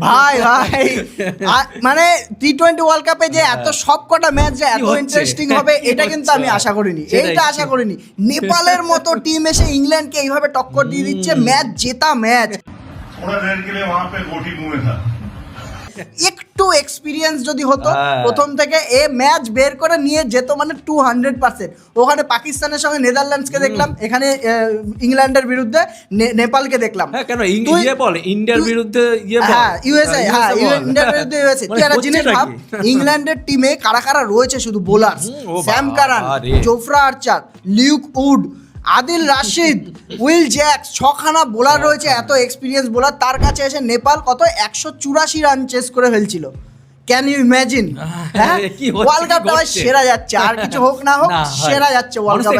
ভাই ভাই মানে T20 ওয়ার্ল্ড কাপে যে এত সবকটা ম্যাচ যে এত ইন্টারেস্টিং হবে এটা কিন্তু আমি আশা করিনি, এইটা আশা করিনি। নেপালের মতো টিম এসে ইংল্যান্ডকে এইভাবে টক্কর দিয়ে দিচ্ছে, ম্যাচ জেতা ম্যাচ। একটু এক্সপিরিয়েন্স যদি হতো প্রথম থেকে এ ম্যাচ বের করে নিয়ে যেত মানে 200%। ওখানে পাকিস্তানের সঙ্গে নেদারল্যান্ডসকে দেখলাম, এখানে ইংল্যান্ডের বিরুদ্ধে নেপালকে দেখলাম। হ্যাঁ কেন ইয়ে বল ইন্ডিয়ার বিরুদ্ধে ইয়ে বল, হ্যাঁ ইউএসএ, হ্যাঁ ইন্ডিয়ার বিরুদ্ধে ইউএসএ। তুই একটা জিনিস ভাব, ইংল্যান্ডের টিমে কারা কারা রয়েছে শুধু bowler, Sam Curran, Jofra Archer, Luke Wood, Adil Rashid, Will Jacks, ছখানা বোলার রয়েছে, এত এক্সপিরিয়েন্স বোলার। তার কাছে এসে নেপাল কত 184 রান চেস করে ফেলছিল। Can you imagine? হ্যাঁ ওয়ার্ল্ড কাপটা সেরা যাচ্ছে, আর কিছু হোক না হোক সেরা যাচ্ছে ওয়ার্ল্ড কাপ।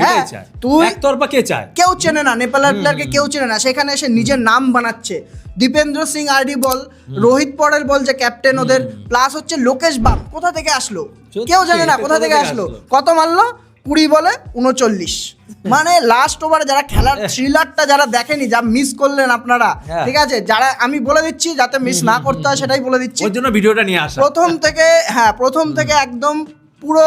হ্যাঁ তুই একতরফা কে চায়, কেউ চেনে না নেপালের প্লেয়ারকে, কেউ চেনে না, সেখানে এসে নিজের নাম বানাচ্ছে। দীপেন্দ্র সিং আরডি বল, রোহিত পটেল বল যে ক্যাপ্টেন ওদের, প্লাস হচ্ছে লোকেশ বাম, কোথা থেকে আসলো কেউ জানে না, কোথা থেকে আসলো। কত মারলো? 20 বলে 39। মানে লাস্ট ওভারে যারা খেলার থ্রিলারটা যারা দেখেনি, যা মিস করলেন আপনারা, ঠিক আছে, যারা আমি বলে দিচ্ছি যাতে মিস না করতে হয় সেটাই বলে দিচ্ছি। ওর জন্য ভিডিওটা নিয়ে আসা। প্রথম থেকে একদম পুরো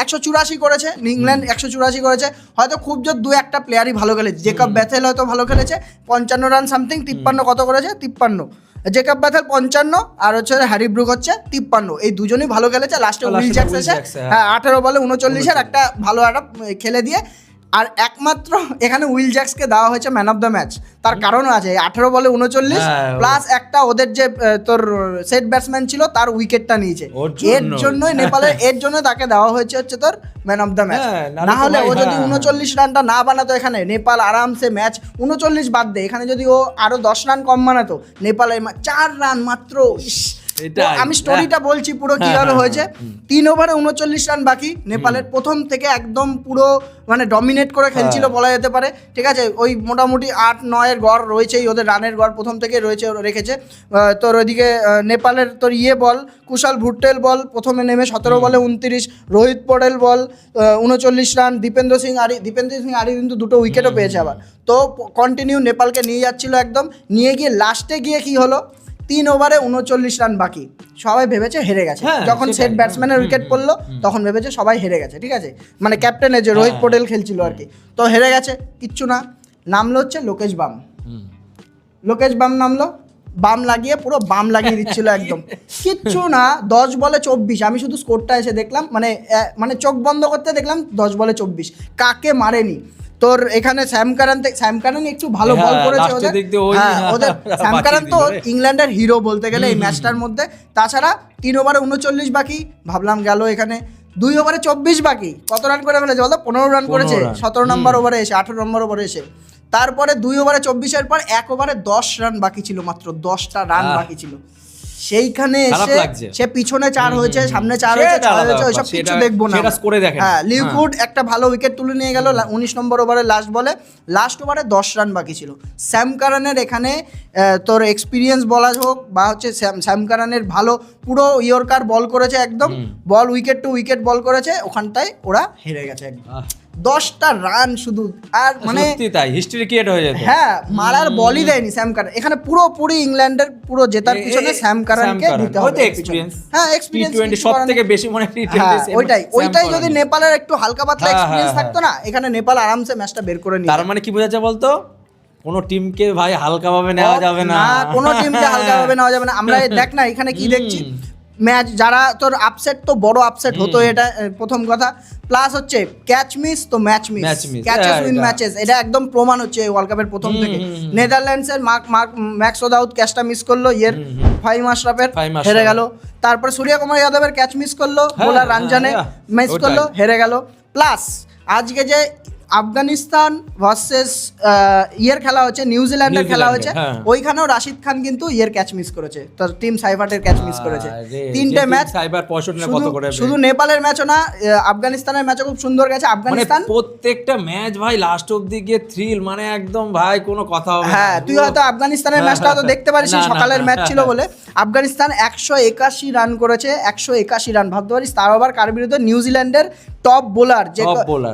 184 করেছে ইংল্যান্ড, 184 করেছে। হয়তো খুব জোর দু একটা প্লেয়ারই ভালো খেলেছে, জেকব ব্যাথেল হয়তো ভালো খেলেছে, 55 রান সামথিং, 53 কত করেছে 53, জেকব ব্যাথেল 55 আর হচ্ছে হ্যারি ব্রুক হচ্ছে 53, এই দুজনই ভালো খেলেছে। লাস্টে উইল জ্যাক্স এসে 18 বলে 39 একটা ভালো একটা খেলে দিয়ে, আর একমাত্র এখানে উইল জ্যাক্সকে দেওয়া হয়েছে ম্যান অফ দ্য ম্যাচ। তার কারণও আছে, 18 বলে 39 প্লাস একটা ওদের যে তোর সেট ব্যাটসম্যান ছিল তার উইকেটটা নিয়েছে, এর জন্যই নেপালের, এর জন্য তাকে দেওয়া হয়েছে হচ্ছে তোর ম্যান অফ দ্য ম্যাচ। না হলে ও যদি 39 রানটা না বানাতো, এখানে নেপাল আরামসে ম্যাচ, 39 বাদ দে, এখানে যদি ও আরো 10 রান কম বানাতো, নেপালের 4 রান মাত্র। আমি স্টোরিটা বলছি পুরো কিভাবে হয়েছে। 3 ওভারে 39 রান বাকি, নেপালের প্রথম থেকে একদম পুরো মানে ডমিনেট করে খেলছিল বলা যেতে পারে, ঠিক আছে। ওই মোটামুটি 8-9 গড় রয়েছেই ওদের, রানের গড় প্রথম থেকে রয়েছে, রেখেছে। তোর ওইদিকে নেপালের তোর বল কুশাল ভুট্টেল বল প্রথমে নেমে 17 বলে 29, রোহিত পটেল বল 39 রান, দীপেন্দ্র সিং আরি কিন্তু দুটো উইকেটও পেয়েছে আবার। তো কন্টিনিউ নেপালকে নিয়ে যাচ্ছিল একদম, নিয়ে গিয়ে লাস্টে গিয়ে কি হলো, 3 ওভারে 39 রান বাকি, সবাই ভেবেছে হেরে গেছে। যখন সেট ব্যাটসম্যানের উইকেট পড়লো তখন ভেবেছে সবাই হেরে গেছে, ঠিক আছে, মানে ক্যাপ্টেনের যে রোহিত পটেল খেলছিল আর কি, তো হেরে গেছে। কিচ্ছু না, নামলো হচ্ছে লোকেশ বাম। লোকেশ বাম নামলো, বাম লাগিয়ে পুরো বাম লাগিয়ে দিচ্ছিল একদম, কিচ্ছু না। 10 বলে 24, আমি শুধু স্কোরটা এসে দেখলাম, মানে চোখ বন্ধ করতে দেখলাম 10 বলে 24, কাকে মারেনি। তোর এখানে স্যাম কারান একটু ভালো বল করেছে ওদের, স্যাম কারান তো ইংল্যান্ডের হিরো বলতে গেলে এই ম্যাচটার মধ্যে। তাছাড়া 3 ওভারে 39 বাকি, ভাবলাম গেল এখানে। 2 ওভারে 24 বাকি, কত রান করে ফেলেছে বলতো? 15 রান করেছে 17 নম্বর ওভারে এসে, 18 নম্বর ওভারে এসে। তারপরে 2 ওভারে 24-এর পর 1 ওভারে 10 রান বাকি ছিল, মাত্র 10টা রান বাকি ছিল। সেইখানে এসে সে পিছনে 4 হয়েছে, সামনে 4 হয়েছে, 6 হয়েছে, ওইসব কিছু দেখবো না। হ্যাঁ লিউকুড একটা ভালো উইকেট তুলে নিয়ে গেল 19 নম্বর ওভারে লাস্ট ওভারে 10 রান বাকি ছিল। স্যাম কারানের এখানে তোর এক্সপিরিয়েন্স বলা হোক বা হচ্ছে স্যাম কারানের ভালো পুরো ইয়র্কার বল করেছে একদম, বল উইকেট টু উইকেট বল করেছে, ওখানটায় ওরা হেরে গেছে একদম। 10টা রান শুধু, আর মানে তাই হিস্ট্রি ক্রিয়েট হয়ে যেত। হ্যাঁ মারার বলই দেয়নি স্যাম কারান এখানে, পুরোপুরি ইংল্যান্ডের পুরো জেতার পিছনে স্যাম কারানকে দিতে হবে। হ্যাঁ এক্সপেরিয়েন্স সবথেকে বেশি মনে ওইটাই যদি নেপালের একটু হালকা পাতলা এক্সপেরিয়েন্স থাকতো না, এখানে নেপাল আরামসে ম্যাচটা বের করে নিত। তার মানে কি বোঝাচ্ছে বলতো, কোনো টিমকে ভাই হালকাভাবে নেওয়া যাবে না, কোনো টিমকে হালকাভাবে নেওয়া যাবে না। আমরা দেখ না এখানে কি দেখছি, ম্যাচ যারা তোর আপসেট, তো বড় আপসেট হতো এটা প্রথম কথা, প্লাস হচ্ছে ক্যাচ মিস তো match miss, catches win matches, এটা একদম প্রমাণ হচ্ছে ওয়ার্ল্ড কাপের প্রথম থেকে। নেদারল্যান্ডসের ম্যাক্স ওদাউদ ক্যাচটা মিস করলো, ফাহিম আশরাফের, হেরে গেল। তারপর সূর্যকুমার যাদবের ক্যাচ মিস করলো, বোলার রানজানে মিস করলো, হেরে গেল। প্লাস আজকে যে আফগানিস্তান ভার্সেস খেলা হচ্ছে, নিউজিল্যান্ডের খেলা হচ্ছে, ওইখানেও রাশিদ খান কিন্তু ক্যাচ মিস করেছে, তার টিম সাইফার্টের ক্যাচ মিস করেছে। 3টে ম্যাচ, শুধু নেপালের ম্যাচও না, আফগানিস্তানের ম্যাচও খুব সুন্দর গেছে। আফগানিস্তান প্রত্যেকটা ম্যাচ ভাই লাস্ট অবধি গিয়ে থ্রিল, মানে একদম ভাই কোনো কথা হবে না। হ্যাঁ তুই হয়তো আফগানিস্তানের ম্যাচটা হয়তো দেখতে পারিস, সকালের ম্যাচ ছিল বলে। আফগানিস্তান 181 রান করেছে, 181 রান, ভাবতে পারিস। তার আবার কার বিরুদ্ধে? নিউজিল্যান্ডের টপ বোলার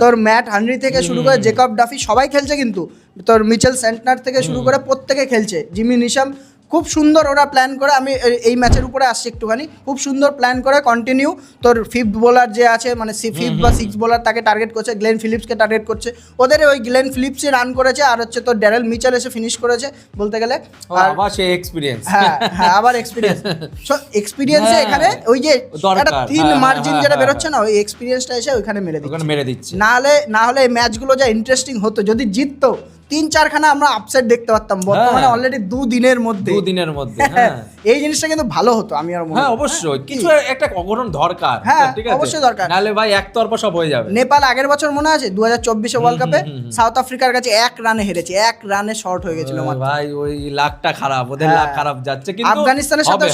তোর ম্যাট হানরি থেকে শুরু করে জেকব ডাফি সবাই খেলছে, কিন্তু তোর মিচেল সেন্টনার থেকে শুরু করে প্রত্যেকে খেলছে, জিমি নিশাম খুব সুন্দর ওরা প্ল্যান করে, আমি এই ম্যাচের উপরে আসছি একটুখানি, খুব সুন্দর প্ল্যান করে কন্টিনিউ তোর ফিফথ বোলার যে আছে মানে ফিফথ বা সিক্স বোলার তাকে টার্গেট করছে, গ্লেন ফিলিপসকে টার্গেট করছে, ওদের ওই গ্লেন ফিলিপসই রান করেছে আর হচ্ছে তোর ড্যারেল মিচেল এসে ফিনিশ করেছে বলতে গেলে। আর আবার সেই এক্সপিরিয়েন্স, হ্যাঁ হ্যাঁ আবার এক্সপিরিয়েন্স, এক্সপিরিয়েন্সে হ্যাঁ, এখানে ওই যে দরকার, একটা থিন হ্যাঁ, মার্জিন হ্যাঁ, যেটা হ্যাঁ, বেরোচ্ছে না, ওই এক্সপিরিয়েন্সটা এসে ওইখানে মেরে দিচ্ছে। ওখানে মেরে দিচ্ছে। না হলে এই ম্যাচগুলো যা ইন্টারেস্টিং হতো, যদি জিততো 3-4খানা আমরা আপসেট দেখতে পারতাম, বর্তমানে অলরেডি 2 দিনের মধ্যে হ্যাঁ এই জিনিসটা কিন্তু ভালো হতো আমি আর মনে হ্যাঁ করি। অবশ্যই কিছু একটা অঘটন দরকার, হ্যাঁ, ঠিক আছে অবশ্যই দরকার। নাহলে ভাই একতরফা সব হয়ে যাবে। নেপাল আগের বছর মনে আছে 2024 ওয়ার্ল্ড কাপে সাউথ আফ্রিকার কাছে 1 রানে হেরেছে, 1 রানে শর্ট হয়ে গেছিল মাত্র। ভাই ওই লাকটা খারাপ, ওদের হ্যাঁ। লাক খারাপ যাচ্ছে, কিন্তু আফগানিস্তানের সাথে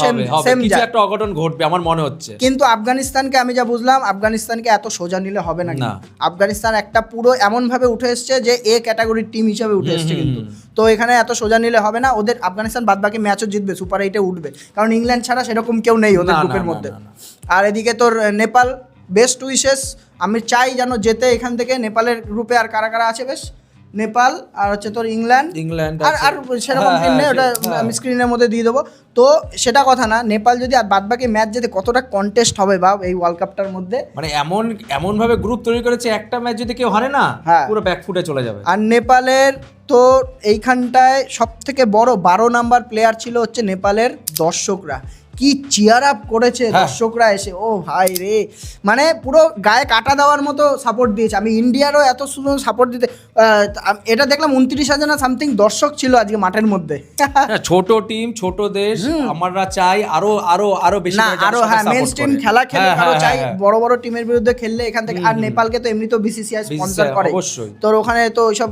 সেম কিছু একটা অঘটন ঘটবে আমার মনে হচ্ছে। কিন্তু আফগানিস্তানকে আমি যা বুঝলাম, আফগানিস্তানকে এত সোজা নিলে হবে না না। আফগানিস্তান একটা পুরো এমন ভাবে উঠে এসছে যে এ ক্যাটাগরির টিম হিসেবে উঠে এসছে কিন্তু, তো এখানে এত সোজা নিলে হবে না। ওদের আফগানিস্তান বাদ বাকি ম্যাচও জিতবে, সুপার 8-এ উঠবে, কারণ ইংল্যান্ড ছাড়া সেরকম কেউ নেই ওদের না, গ্রুপের না, মধ্যে। না, না, আর এদিকে তোর নেপাল, বেস্ট উইশেস, আমি চাই যেন যেতে এখান থেকে। নেপালের গ্রুপে আর কারা কারা আছে বেশ, নেপাল আর হচ্ছে তোর ইংল্যান্ড আর আর সেরকম টিম নেই, ওটা আমি স্ক্রিনের মধ্যে দিয়ে দেবো। তো সেটা কথা না, নেপাল যদি আর বাদ বাকি ম্যাচ যেতে কতটা কন্টেস্ট হবে বা এই ওয়ার্ল্ড কাপটার মধ্যে, মানে এমন ভাবে গ্রুপ তৈরি করেছে, একটা ম্যাচ যদি কেউ হারে না হ্যাঁ। পুরো ব্যাকফুটে চলে যাবে। আর নেপালের তো এইখানটায় সব থেকে বড় 12 নাম্বার প্লেয়ার ছিল হচ্ছে নেপালের দর্শকরা, কি চিয়ার আপ করেছে হ্যাঁ। দর্শকরা এসে, ও ভাই রে, মানে পুরো গায়ে কাটা দেওয়ার মতো সাপোর্ট দিয়েছে। আমি ইন্ডিয়ারও এত সুন্দর সাপোর্ট দিতে এটা দেখলাম 29,000 না সামথিং দর্শক ছিল আজকে মাঠের মধ্যে। হ্যাঁ, ছোট টিম, ছোট দেশ, আমরা চাই আরো আরো আরো বেশি না করে যেন আরো সবাই হ্যাঁ support মেন স্ট্রিম করে। খেলা খেলে হ্যাঁ, আরো হ্যাঁ, চাই, হ্যাঁ। বড় বড় টিমের বিরুদ্ধে খেললে এখান থেকে। আর নেপালকে তো এমনি তো বিসিসিআই স্পন্সর করে, অবশ্যই। তোর ওখানে তো ওইসব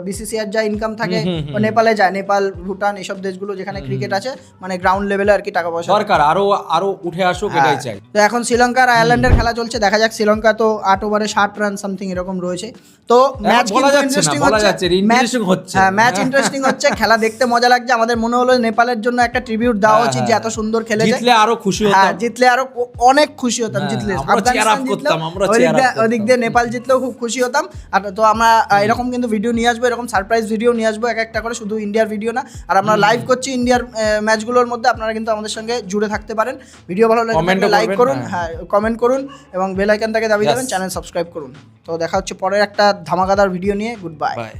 বিসিসিআই যা ইনকাম থাকে ও নেপালে যায়, নেপাল ভুটান এসব দেশগুলো যেখানে ক্রিকেট আছে মানে গ্রাউন্ড লেভেলে আর কি টাকা পয়সা দরকার, আরো আরো উঠে আসুক, এটাই চাই। তো এখন শ্রীলঙ্কা আর আয়ারল্যান্ডের খেলা চলছে, দেখা যাক। শ্রীলঙ্কা তো 8 ওভারে 60 রান সামথিং এরকম রয়েছে, তো ম্যাচ বলা কিন্তু যাচ্ছে না, ইন্টারেস্টিং বলা হচ্ছে, যাচ্ছে, interesting হচ্ছে। হ্যাঁ ম্যাচ ইন্টারেস্টিং হচ্ছে, খেলা দেখতে মজা লাগছে। আমাদের মনে হলো নেপালের জন্য একটা ট্রিবিউট দেওয়া হ্যাঁ, উচিত যে এত সুন্দর খেলেছে, জিতলে আরো খুশি হ্যাঁ হতাম। জিতলে আরো অনেক খুশি হতাম। হ্যাঁ, জিতলে আমরা cheer up আফগানিস্তান জিতলেও, করতাম, আমরা ওদিক cheer up দিয়ে করতাম। ওদিক দিয়ে নেপাল জিতলেও খুব খুশি হতাম। আর তো আমরা এরকম কিন্তু ভিডিও নিয়ে আসবো, এরকম সারপ্রাইজ ভিডিও নিয়ে আসবো এক একটা করে, শুধু ইন্ডিয়ার ভিডিও না। আর আমরা লাইভ করছি ইন্ডিয়ার ম্যাচগুলোর মধ্যে, আপনারা কিন্তু আমাদের সঙ্গে জুড়ে থাকতে পারেন। ভিডিও ভালো লাগলে Comment ও লাইক করবেন, করুন, হ্যাঁ। হ্যাঁ কমেন্ট করুন এবং বেল আইকনটাকে দাবি Yes. দেবেন, চ্যানেল সাবস্ক্রাইব করুন। তো দেখা হচ্ছে পরের একটা ধামাকাদার ভিডিও নিয়ে। Good bye. বাই।